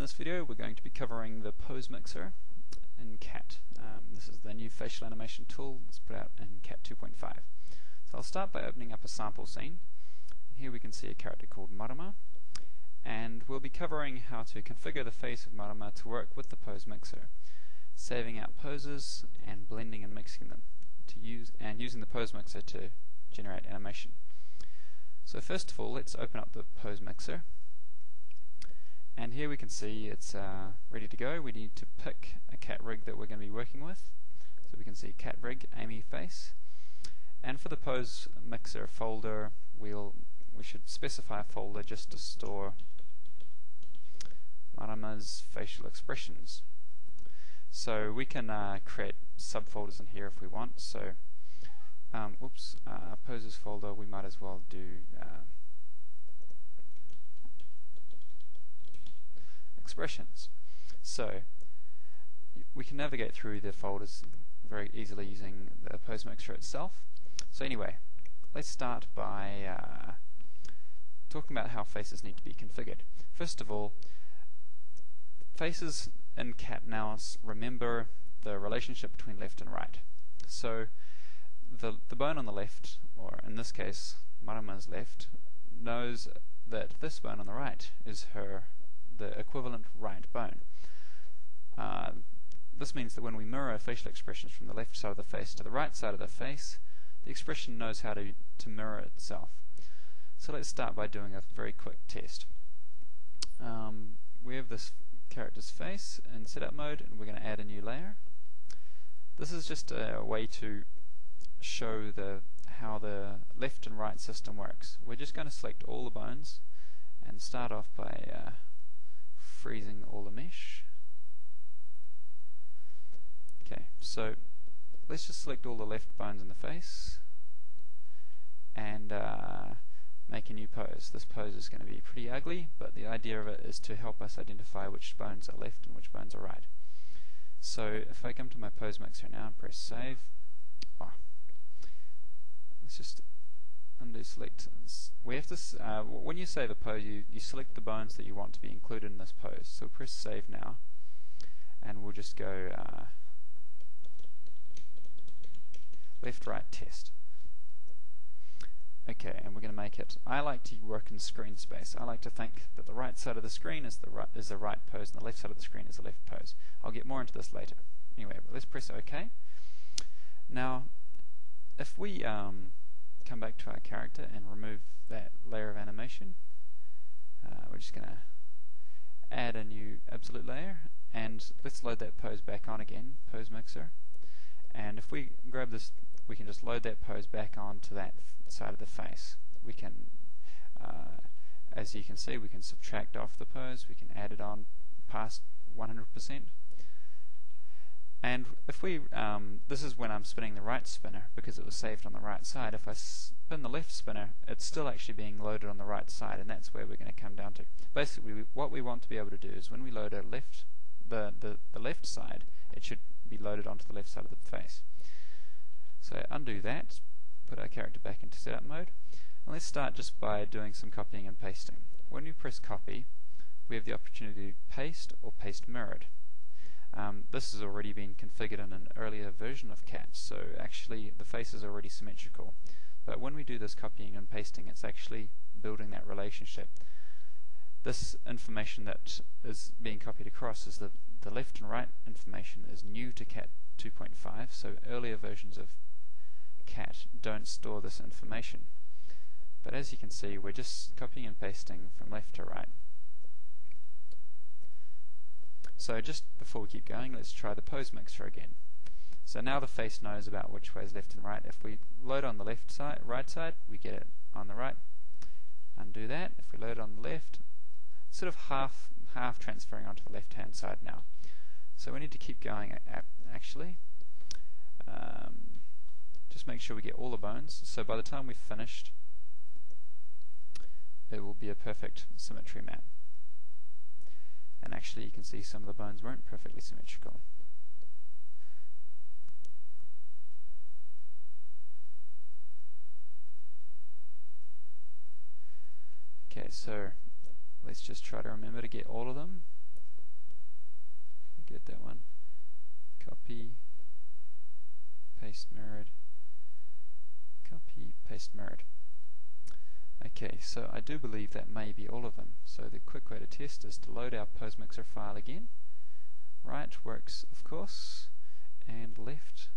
this video we're going to be covering the PoseMixer in Cat. This is the new facial animation tool that's put out in Cat 2.5. So I'll start by opening up a sample scene. Here we can see a character called Marama, and we'll be covering how to configure the face of Marama to work with the PoseMixer, saving out poses and blending and mixing them using the PoseMixer to generate animation. So first of all, let's open up the PoseMixer. And here we can see it's ready to go. We need to pick a cat rig that we're going to be working with. So we can see cat rig, Amy face. And for the PoseMixer folder, we should specify a folder just to store Marama's facial expressions. So we can create subfolders in here if we want. So, poses folder, we might as well do expressions. So we can navigate through the folders very easily using the PoseMixer itself. So anyway, let's start by talking about how faces need to be configured. First of all, faces in Cat now remember the relationship between left and right. So the bone on the left, or in this case Marama's left, knows that this bone on the right is the equivalent right bone. This means that when we mirror facial expressions from the left side of the face to the right side of the face, the expression knows how to mirror itself. So let's start by doing a very quick test. We have this character's face in setup mode, and we're going to add a new layer. This is just a way to show how the left and right system works. We're just going to select all the bones and start off by freezing all the mesh. Okay, so let's just select all the left bones in the face and make a new pose. This pose is going to be pretty ugly, but the idea of it is to help us identify which bones are left and which bones are right. So if I come to my PoseMixer now and press save, let's just undo select. We have to when you save a pose, you select the bones that you want to be included in this pose. So press save now, and we'll just go left, right, test. Okay, and we're going to make it. I like to work in screen space. I like to think that the right side of the screen is the right pose, and the left side of the screen is the left pose. I'll get more into this later. Anyway, but let's press OK. Now, if we come back to our character and remove that layer of animation, we're just going to add a new absolute layer, and let's load that pose back on again, PoseMixer. And if we grab this, we can just load that pose back onto that side of the face. We can, as you can see, we can subtract off the pose, we can add it on past 100%. And if we, this is when I'm spinning the right spinner because it was saved on the right side. If I spin the left spinner, it's still actually being loaded on the right side, and that's where we're going to come down to. Basically, what we want to be able to do is when we load the left side, it should be loaded onto the left side of the face. So undo that, put our character back into setup mode, and let's start just by doing some copying and pasting. When we press copy, we have the opportunity to paste or paste mirrored. This has already been configured in an earlier version of Cat, so actually the face is already symmetrical. But when we do this copying and pasting, it's actually building that relationship. This information that is being copied across is the left and right information is new to Cat 2.5, so earlier versions of Cat don't store this information. But as you can see, we're just copying and pasting from left to right. So just before we keep going, let's try the PoseMixer again. So now the face knows about which way is left and right. If we load on the left side, right side, we get it on the right. Undo that. If we load on the left, it's sort of half transferring onto the left-hand side now. So we need to keep going actually. Just make sure we get all the bones. So by the time we've finished, it will be a perfect symmetry map. And actually you can see some of the bones weren't perfectly symmetrical. Okay, so let's just try to remember to get all of them. get that one. Copy, paste mirrored, copy, paste mirrored. Okay, so I do believe that may be all of them. So the quick way to test is to load our PoseMixer file again. Right works, of course, and left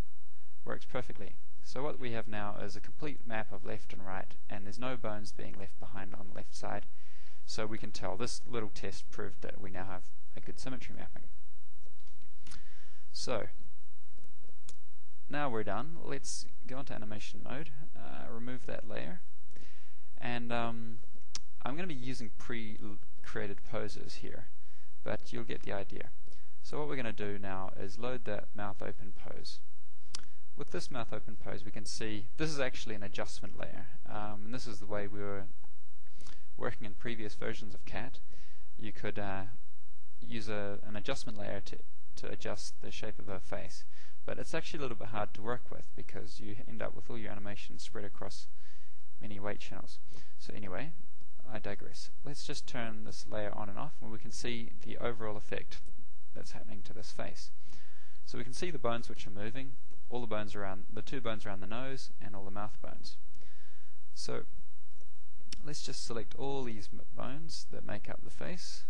works perfectly. So what we have now is a complete map of left and right, and there's no bones being left behind on the left side. So we can tell this little test proved that we now have a good symmetry mapping. So now we're done. Let's go into animation mode, remove that layer, and I'm going to be using pre-created poses here, but you'll get the idea. So what we're going to do now is load that mouth open pose. With this mouth open pose, we can see this is actually an adjustment layer, and this is the way we were working in previous versions of CAT. You could use an adjustment layer to adjust the shape of her face, but it's actually a little bit hard to work with because you end up with all your animations spread across many weight channels. So anyway, I digress. Let's just turn this layer on and off, and we can see the overall effect that's happening to this face. So we can see the bones which are moving, all the bones around, the two bones around the nose, and all the mouth bones. So let's just select all these bones that make up the face.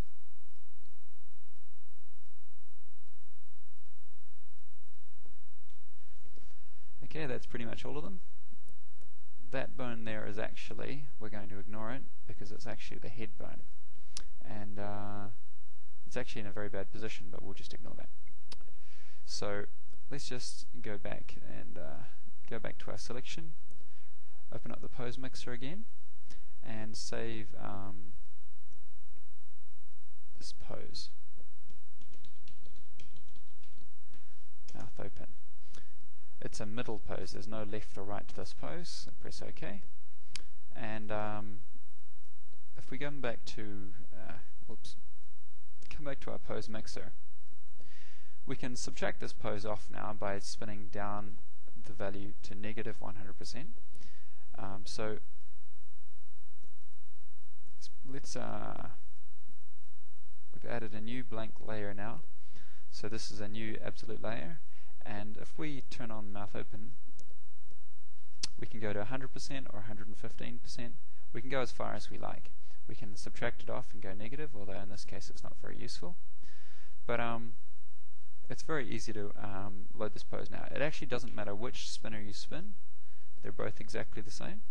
Okay, that's pretty much all of them. That bone there is actually, we're going to ignore it because it's actually the head bone, and it's actually in a very bad position, but we'll just ignore that. So let's just go back and go back to our selection, open up the PoseMixer again, and save this pose. Mouth open. It's a middle pose, there's no left or right to this pose, so press OK. And if we go back to come back to our PoseMixer, we can subtract this pose off now by spinning down the value to negative 100%. So let's we've added a new blank layer now. So this is a new absolute layer, and if we turn on mouth open, we can go to 100% or 115%. We can go as far as we like. We can subtract it off and go negative, although in this case it's not very useful. But it's very easy to load this pose now. It actually doesn't matter which spinner you spin. They're both exactly the same.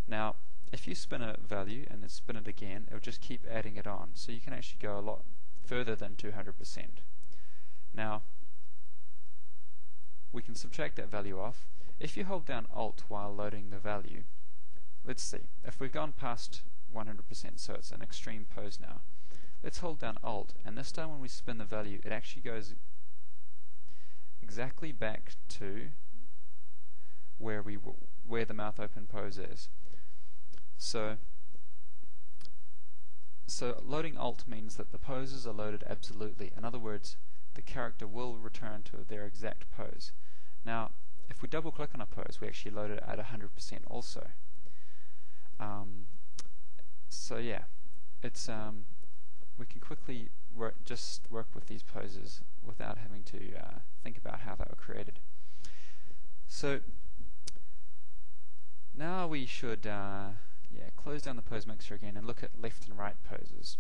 Now, if you spin a value and then spin it again, it'll just keep adding it on. So you can actually go a lot further than 200%. Now, we can subtract that value off. If you hold down Alt while loading the value, let's see, if we've gone past 100%, so it's an extreme pose now, let's hold down Alt, and this time when we spin the value, it actually goes exactly back to where the mouth open pose is. So loading Alt means that the poses are loaded absolutely. In other words, the character will return to their exact pose. Now, if we double click on a pose, we actually load it at 100% also. So yeah, it's we can quickly just work with these poses without having to think about how they were created. So now we should close down the PoseMixer again and look at left and right poses.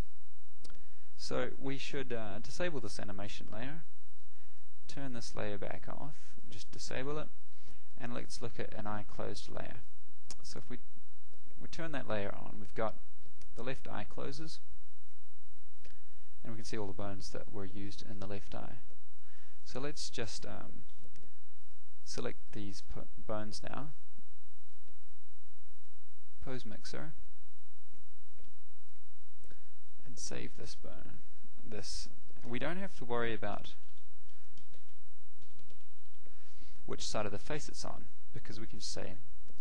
So we should disable this animation layer, turn this layer back off, just disable it, and let's look at an eye closed layer. So if we turn that layer on, we've got the left eye closes, and we can see all the bones that were used in the left eye. So let's just select these bones now, PoseMixer, and save this bone. We don't have to worry about which side of the face it's on, because we can just say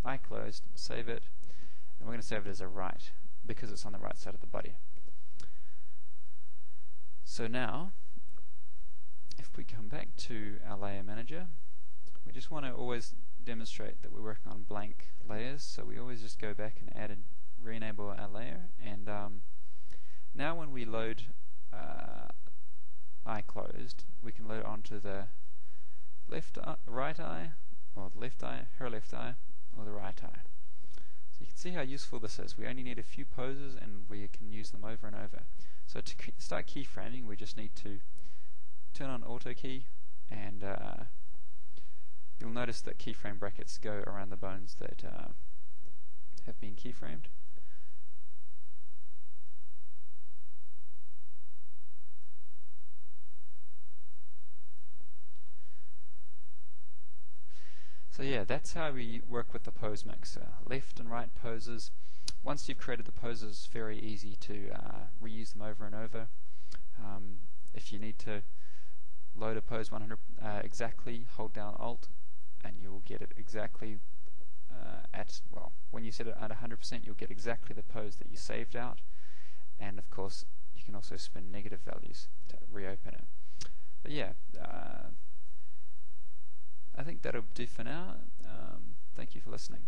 eye closed, save it, and we're going to save it as a right because it's on the right side of the body. So now, if we come back to our layer manager, we just want to always demonstrate that we're working on blank layers, so we always just go back and add and re-enable our layer, and now when we load eye closed, we can load it onto the right eye, or the left eye, her left eye, or the right eye. So you can see how useful this is. We only need a few poses and we can use them over and over. So to start keyframing, we just need to turn on auto key, and you'll notice that keyframe brackets go around the bones that have been keyframed. So yeah, that's how we work with the PoseMixer. Left and right poses. Once you've created the poses, it's very easy to reuse them over and over. If you need to load a pose 100 exactly, hold down Alt and you'll get it exactly when you set it at 100%, you'll get exactly the pose that you saved out. And of course, you can also spin negative values to reopen it. But yeah, I think that'll do for now. Thank you for listening.